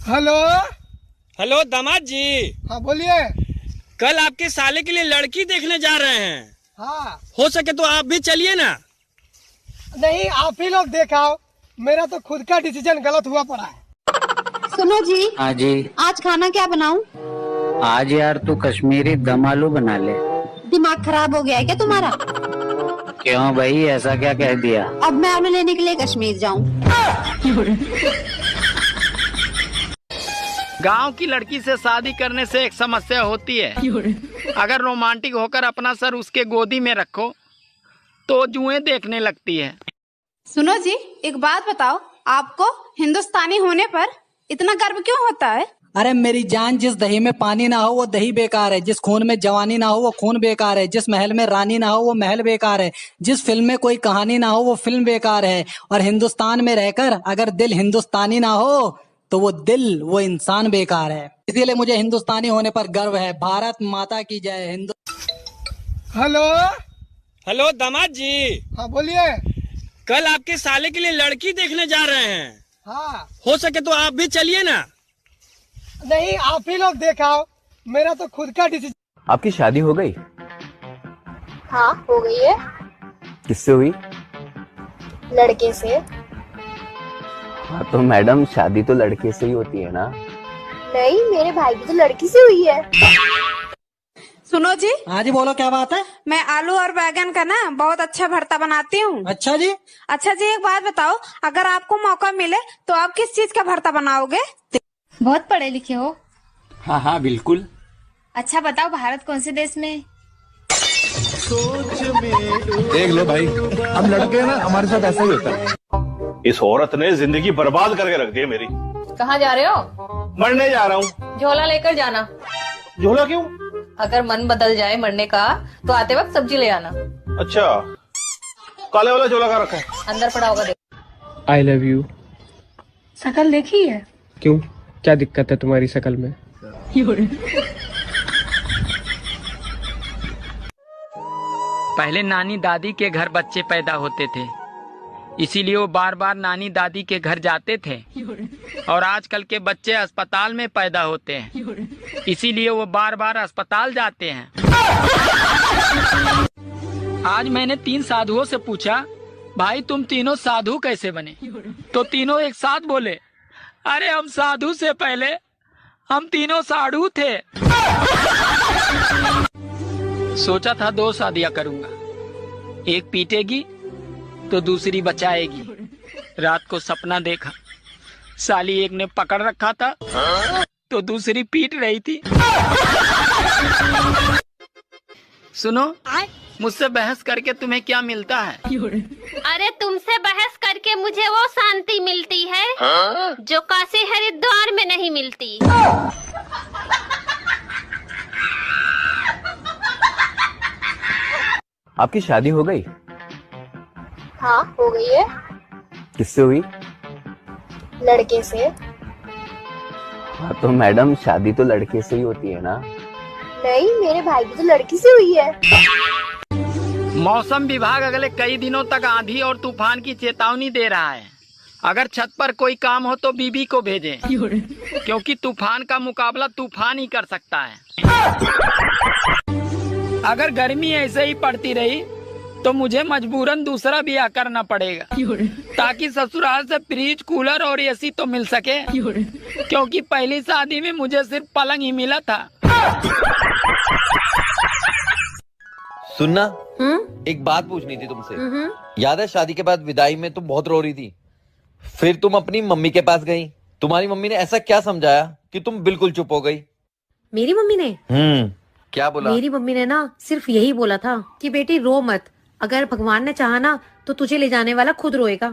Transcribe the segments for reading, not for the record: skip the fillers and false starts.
Hello. Hello दामाद जी। हाँ बोलिए। कल आपके साले के लिए लड़की देखने जा रहे हैं। हाँ। हो सके तो आप भी चलिए ना। नहीं, आप ही लोग देखाओ, मेरा तो खुद का डिसीजन गलत हुआ पड़ा है। सुनो जी। हाँ जी। आज खाना क्या बनाऊं? आज यार तू कश्मीरी दम आलू बना ले। दिमाग खराब हो गया है क्या तुम्हारा? क्यों भाई, ऐसा क्या कह दिया? अब मैं आलू लेने के लिए कश्मीर जाऊं? गांव की लड़की से शादी करने से एक समस्या होती है। अगर रोमांटिक होकर अपना सर उसके गोदी में रखो तो जुएं देखने लगती है। सुनो जी, एक बात बताओ, आपको हिंदुस्तानी होने पर इतना गर्व क्यों होता है? अरे मेरी जान, जिस दही में पानी ना हो वो दही बेकार है, जिस खून में जवानी ना हो वो खून बेकार है, जिस महल में रानी ना हो वो महल बेकार है, जिस फिल्म में कोई कहानी ना हो वो फिल्म बेकार है। और हिंदुस्तान में रहकर अगर दिल हिंदुस्तानी ना हो तो वो दिल, वो इंसान बेकार है। इसीलिए मुझे हिंदुस्तानी होने पर गर्व है। भारत माता की जय। हेलो। हेलो दामाद जी। हाँ बोलिए। कल आपके साले के लिए लड़की देखने जा रहे हैं। हाँ। हो सके तो आप भी चलिए ना। नहीं, आप ही लोग देखाओ, मेरा तो खुद का डिसीजन। आपकी शादी हो गई? हाँ हो गई है। किससे हुई? लड़के से। हाँ तो मैडम, शादी तो लड़के से ही होती है ना? नहीं, मेरे भाई की तो लड़की से हुई है। सुनो जी। हाँ जी बोलो, क्या बात है? मैं आलू और बैगन का ना बहुत अच्छा भरता बनाती हूँ। अच्छा जी। अच्छा जी, एक बात बताओ, अगर आपको मौका मिले तो आप किस चीज का भरता बनाओगे? बहुत पढ़े लिखे हो। हाँ हाँ बिल्कुल। अच्छा बताओ, भारत कौन से देश में? देख लो भाई, हम लड़के ना, हमारे साथ ऐसा ही होता है। इस औरत ने जिंदगी बर्बाद करके रख दी है मेरी। कहाँ जा रहे हो? मरने जा रहा हूँ। झोला लेकर जाना। झोला क्यों? अगर मन बदल जाए मरने का तो आते वक्त सब्जी ले आना। अच्छा, काले वाला झोला का रखा है? अंदर पड़ा होगा, देखो। I love you. शकल देखी है? क्यों, क्या दिक्कत है तुम्हारी शकल में? पहले नानी दादी के घर बच्चे पैदा होते थे, इसीलिए वो बार बार नानी दादी के घर जाते थे। और आजकल के बच्चे अस्पताल में पैदा होते हैं, इसीलिए वो बार बार अस्पताल जाते हैं। आज मैंने 3 साधुओं से पूछा, भाई तुम तीनों साधु कैसे बने? तो तीनों एक साथ बोले, अरे हम साधु से पहले हम तीनों साधु थे। सोचा था 2 शादियां करूंगा, एक पीटेगी तो दूसरी बचाएगी। रात को सपना देखा, साली एक ने पकड़ रखा था तो दूसरी पीट रही थी। सुनो, मुझसे बहस करके तुम्हें क्या मिलता है? अरे तुमसे बहस करके मुझे वो शांति मिलती है जो काशी हरिद्वार में नहीं मिलती। आपकी शादी हो गई? हाँ हो गई है। किससे हुई? लड़के से। हाँ तो मैडम, शादी तो लड़के से ही होती है ना? नहीं, मेरे भाई की तो लड़की से हुई है। मौसम विभाग अगले कई दिनों तक आंधी और तूफान की चेतावनी दे रहा है। अगर छत पर कोई काम हो तो बीबी को भेजें, क्योंकि तूफान का मुकाबला तूफान ही कर सकता है। अगर गर्मी ऐसे ही पड़ती रही तो मुझे मजबूरन दूसरा ब्याह करना पड़ेगा, ताकि ससुराल से फ्रिज, कूलर और एसी तो मिल सके, क्योंकि पहली शादी में मुझे सिर्फ पलंग ही मिला था। सुनना, एक बात पूछनी थी तुमसे। याद है शादी के बाद विदाई में तुम बहुत रो रही थी, फिर तुम अपनी मम्मी के पास गई। तुम्हारी मम्मी ने ऐसा क्या समझाया कि तुम बिल्कुल चुप हो गई? मेरी मम्मी ने? क्या बोला? मेरी मम्मी ने ना सिर्फ यही बोला था कि बेटी रो मत, अगर भगवान ने चाहा ना तो तुझे ले जाने वाला खुद रोएगा।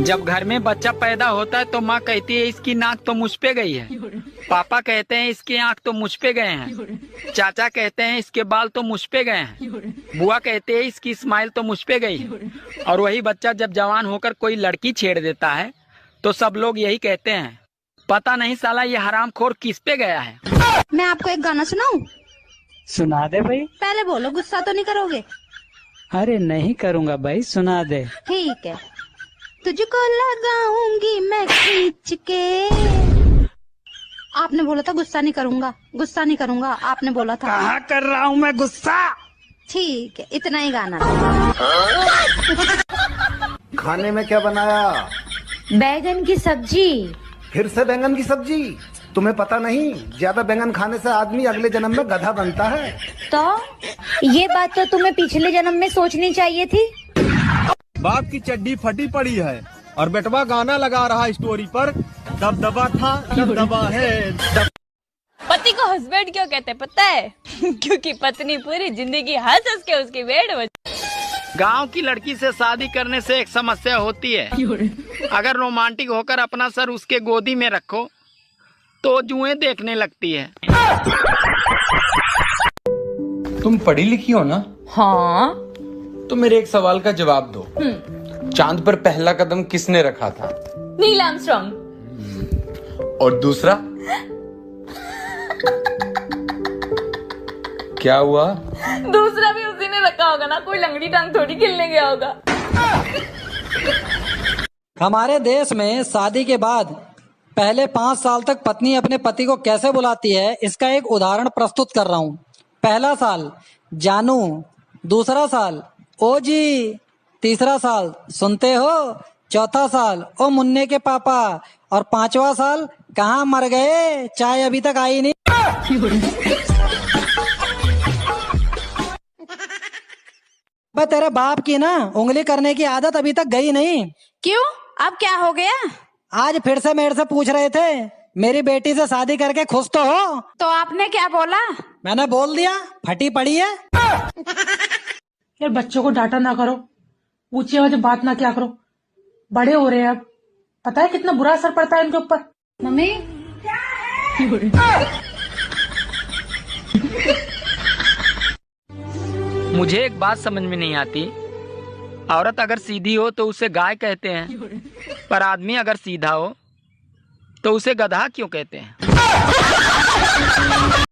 जब घर में बच्चा पैदा होता है तो माँ कहती है इसकी नाक तो मुझ पे गई है, पापा कहते हैं इसकी आंख तो मुझ पे गए हैं, चाचा कहते हैं इसके बाल तो मुझ पे गए हैं, बुआ कहते हैं इसकी स्माइल तो मुझ पे गई है। और वही बच्चा जब जवान होकर कोई लड़की छेड़ देता है तो सब लोग यही कहते हैं, पता नहीं साला ये हरामखोर किस पे गया है। मैं आपको एक गाना सुनाऊं? सुना दे भाई। पहले बोलो, गुस्सा तो नहीं करोगे? अरे नहीं करूँगा भाई, सुना दे। ठीक है, तुझको लगाऊंगी मैं खींच के। आपने बोला था गुस्सा नहीं करूंगा, गुस्सा नहीं करूंगा, आपने बोला था। कहाँ कर रहा हूँ मैं गुस्सा? ठीक है, इतना ही गाना। खाने में क्या बनाया? बैगन की सब्जी। फिर से बैंगन की सब्जी? तुम्हें पता नहीं, ज्यादा बैंगन खाने से आदमी अगले जन्म में गधा बनता है। तो ये बात तो तुम्हें पिछले जन्म में सोचनी चाहिए थी। बाप की चड्डी फटी पड़ी है और बेटवा गाना लगा रहा स्टोरी पर, दबदबा था दबदबा है। पति को हस्बैंड क्यों कहते हैं पता है? क्योंकि पत्नी पूरी जिंदगी हंस हंस के उसकी वेड़ बजाती। गांव की लड़की से शादी करने से एक समस्या होती है, अगर रोमांटिक होकर अपना सर उसके गोदी में रखो तो जुएं देखने लगती है। तुम पढ़ी लिखी हो ना? हाँ। तो मेरे एक सवाल का जवाब दो। चांद पर पहला कदम किसने रखा था? Neil Armstrong. और दूसरा? क्या हुआ? दूसरा भी उसी ने रखा होगा ना, कोई लंगड़ी टांग थोड़ी खेलने गया होगा। हमारे देश में शादी के बाद पहले 5 साल तक पत्नी अपने पति को कैसे बुलाती है, इसका एक उदाहरण प्रस्तुत कर रहा हूँ। पहला साल जानू, दूसरा साल ओ जी, तीसरा साल सुनते हो, चौथा साल ओ मुन्ने के पापा, और 5वां साल कहाँ मर गए, चाय अभी तक आई नहीं। तेरे बाप की ना उंगली करने की आदत अभी तक गई नहीं। क्यों, अब क्या हो गया? आज फिर से मेरे से पूछ रहे थे मेरी बेटी से शादी करके खुश तो हो? तो आपने क्या बोला? मैंने बोल दिया फटी पड़ी है। यार बच्चों को डांटा ना करो, ऊंची आवाज बात ना क्या करो, बड़े हो रहे हैं अब, पता है कितना बुरा असर पड़ता है इनके ऊपर। मम्मी मुझे एक बात समझ में नहीं आती, औरत अगर सीधी हो तो उसे गाय कहते हैं, पर आदमी अगर सीधा हो तो उसे गधा क्यों कहते हैं?